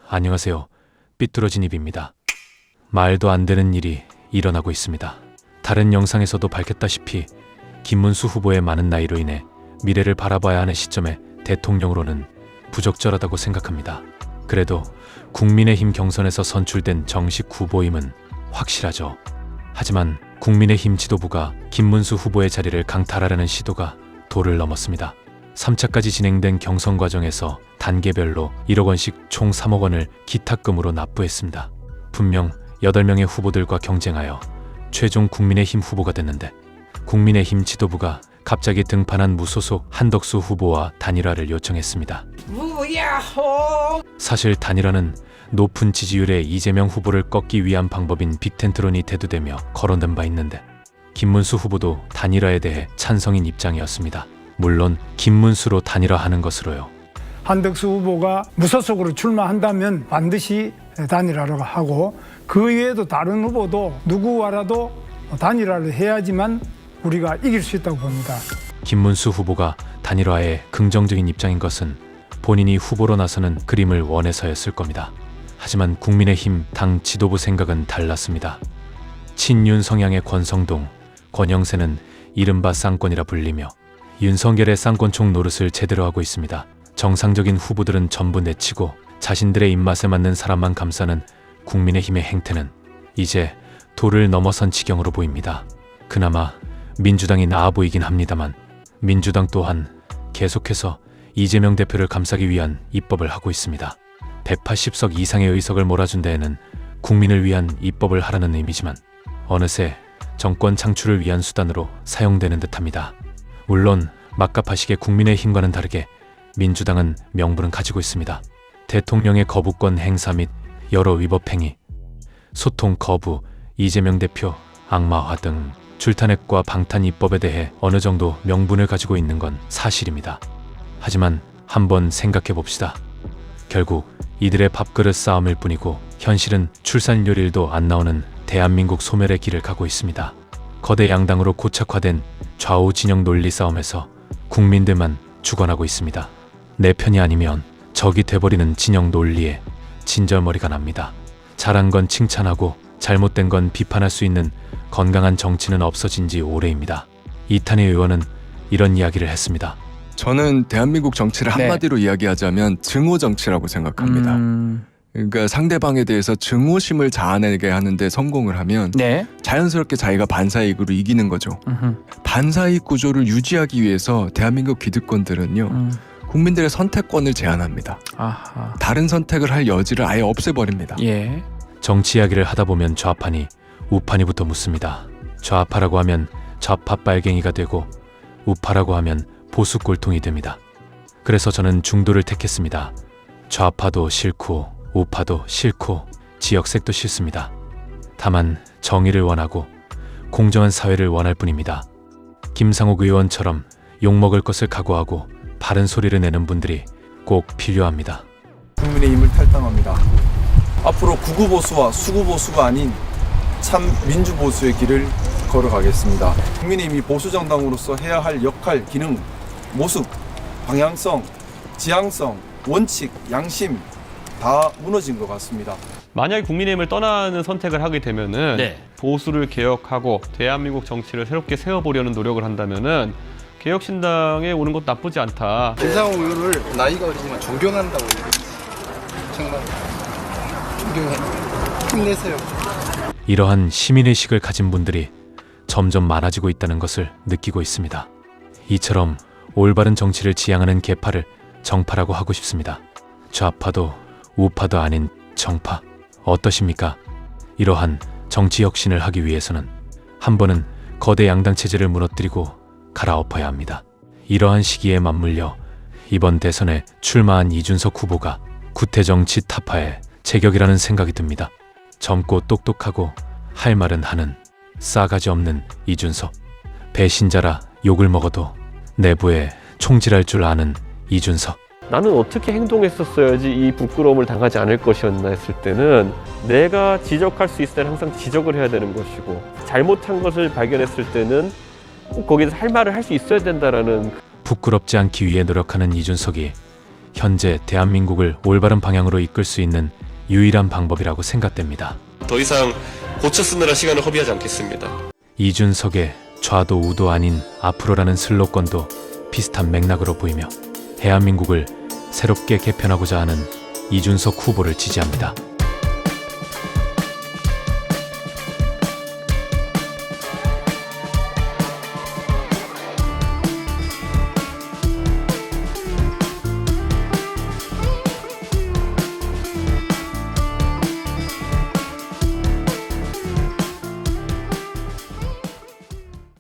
안녕하세요. 삐뚤어진 입입니다. 말도 안 되는 일이 일어나고 있습니다. 다른 영상에서도 밝혔다시피 김문수 후보의 많은 나이로 인해 미래를 바라봐야 하는 시점에 대통령으로는 부적절하다고 생각합니다. 그래도 국민의힘 경선에서 선출된 정식 후보임은 확실하죠. 하지만 국민의힘 지도부가 김문수 후보의 자리를 강탈하려는 시도가 도를 넘었습니다. 3차까지 진행된 경선 과정에서 단계별로 1억 원씩 총 3억 원을 기탁금으로 납부했습니다. 분명 8명의 후보들과 경쟁하여 최종 국민의힘 후보가 됐는데 국민의힘 지도부가 갑자기 등판한 무소속 한덕수 후보와 단일화를 요청했습니다. 사실 단일화는 높은 지지율의 이재명 후보를 꺾기 위한 방법인 빅텐트론이 대두되며 거론된 바 있는데 김문수 후보도 단일화에 대해 찬성인 입장이었습니다. 물론 김문수로 단일화하는 것으로요. 한덕수 후보가 무소속으로 출마한다면 반드시 단일화를 하고 그 외에도 다른 후보도 누구와라도 단일화를 해야지만 우리가 이길 수 있다고 봅니다. 김문수 후보가 단일화에 긍정적인 입장인 것은 본인이 후보로 나서는 그림을 원해서였을 겁니다. 하지만 국민의힘 당 지도부 생각은 달랐습니다. 친윤 성향의 권성동, 권영세는 이른바 쌍권이라 불리며 윤석열의 쌍권총 노릇을 제대로 하고 있습니다. 정상적인 후보들은 전부 내치고 자신들의 입맛에 맞는 사람만 감싸는 국민의힘의 행태는 이제 도를 넘어선 지경으로 보입니다. 그나마 민주당이 나아 보이긴 합니다만 민주당 또한 계속해서 이재명 대표를 감싸기 위한 입법을 하고 있습니다. 180석 이상의 의석을 몰아준 데에는 국민을 위한 입법을 하라는 의미지만 어느새 정권 창출을 위한 수단으로 사용되는 듯합니다. 물론 막가파식의 국민의힘과는 다르게 민주당은 명분은 가지고 있습니다. 대통령의 거부권 행사 및 여러 위법 행위, 소통 거부, 이재명 대표 악마화 등 출탄핵과 방탄 입법에 대해 어느 정도 명분을 가지고 있는 건 사실입니다. 하지만 한번 생각해 봅시다. 결국 이들의 밥그릇 싸움일 뿐이고 현실은 출산율일도 안 나오는 대한민국 소멸의 길을 가고 있습니다. 거대 양당으로 고착화된 좌우 진영 논리 싸움에서 국민들만 죽어나고 있습니다. 내 편이 아니면 적이 돼버리는 진영 논리에 진절머리가 납니다. 잘한 건 칭찬하고 잘못된 건 비판할 수 있는 건강한 정치는 없어진 지 오래입니다. 이탄희 의원은 이런 이야기를 했습니다. 저는 대한민국 정치를 한마디로 이야기하자면 증오 정치라고 생각합니다. 그러니까 상대방에 대해서 증오심을 자아내게 하는데 성공을 하면 자연스럽게 자기가 반사이익으로 이기는 거죠. 반사이익 구조를 유지하기 위해서 대한민국 기득권들은요. 국민들의 선택권을 제한합니다. 다른 선택을 할 여지를 아예 없애버립니다. 정치 이야기를 하다 보면 좌판이 우판이부터 묻습니다. 좌파라고 하면 좌파 빨갱이가 되고 우파라고 하면 보수 꼴통이 됩니다. 그래서 저는 중도를 택했습니다. 좌파도 싫고 우파도 싫고 지역색도 싫습니다. 다만 정의를 원하고 공정한 사회를 원할 뿐입니다. 김상욱 의원처럼 욕먹을 것을 각오하고 바른 소리를 내는 분들이 꼭 필요합니다. 국민의힘을 탈당합니다. 앞으로 극우보수와 수구보수가 아닌 참 민주보수의 길을 걸어가겠습니다. 국민의힘이 보수정당으로서 해야 할 역할, 기능, 모습, 방향성, 지향성, 원칙, 양심 다 무너진 것 같습니다. 만약에 국민의힘을 떠나는 선택을 하게 되면은 보수를 개혁하고 대한민국 정치를 새롭게 세워보려는 노력을 한다면은 개혁신당에 오는 것도 나쁘지 않다. 김상욱 의원을 나이가 어리지만 존경한다고 정말 존경해. 힘내세요. 이러한 시민의식을 가진 분들이 점점 많아지고 있다는 것을 느끼고 있습니다. 이처럼 올바른 정치를 지향하는 개파를 정파라고 하고 싶습니다. 좌파도 우파도 아닌 정파 어떠십니까? 이러한 정치 혁신을 하기 위해서는 한 번은 거대 양당 체제를 무너뜨리고 갈아엎어야 합니다. 이러한 시기에 맞물려 이번 대선에 출마한 이준석 후보가 구태정치 타파의 제격이라는 생각이 듭니다. 젊고 똑똑하고 할 말은 하는 싸가지 없는 이준석, 배신자라 욕을 먹어도 내부에 총질할 줄 아는 이준석. 나는 어떻게 행동했었어야지 이 부끄러움을 당하지 않을 것이었나 했을 때는 내가 지적할 수 있을 때는 항상 지적을 해야 되는 것이고 잘못한 것을 발견했을 때는 꼭 거기서 할 말을 할 수 있어야 된다라는. 부끄럽지 않기 위해 노력하는 이준석이 현재 대한민국을 올바른 방향으로 이끌 수 있는 유일한 방법이라고 생각됩니다. 더 이상 고쳐 쓰느라 시간을 허비하지 않겠습니다. 이준석의 좌도 우도 아닌 앞으로라는 슬로건도 비슷한 맥락으로 보이며 대한민국을 새롭게 개편하고자 하는 이준석 후보를 지지합니다.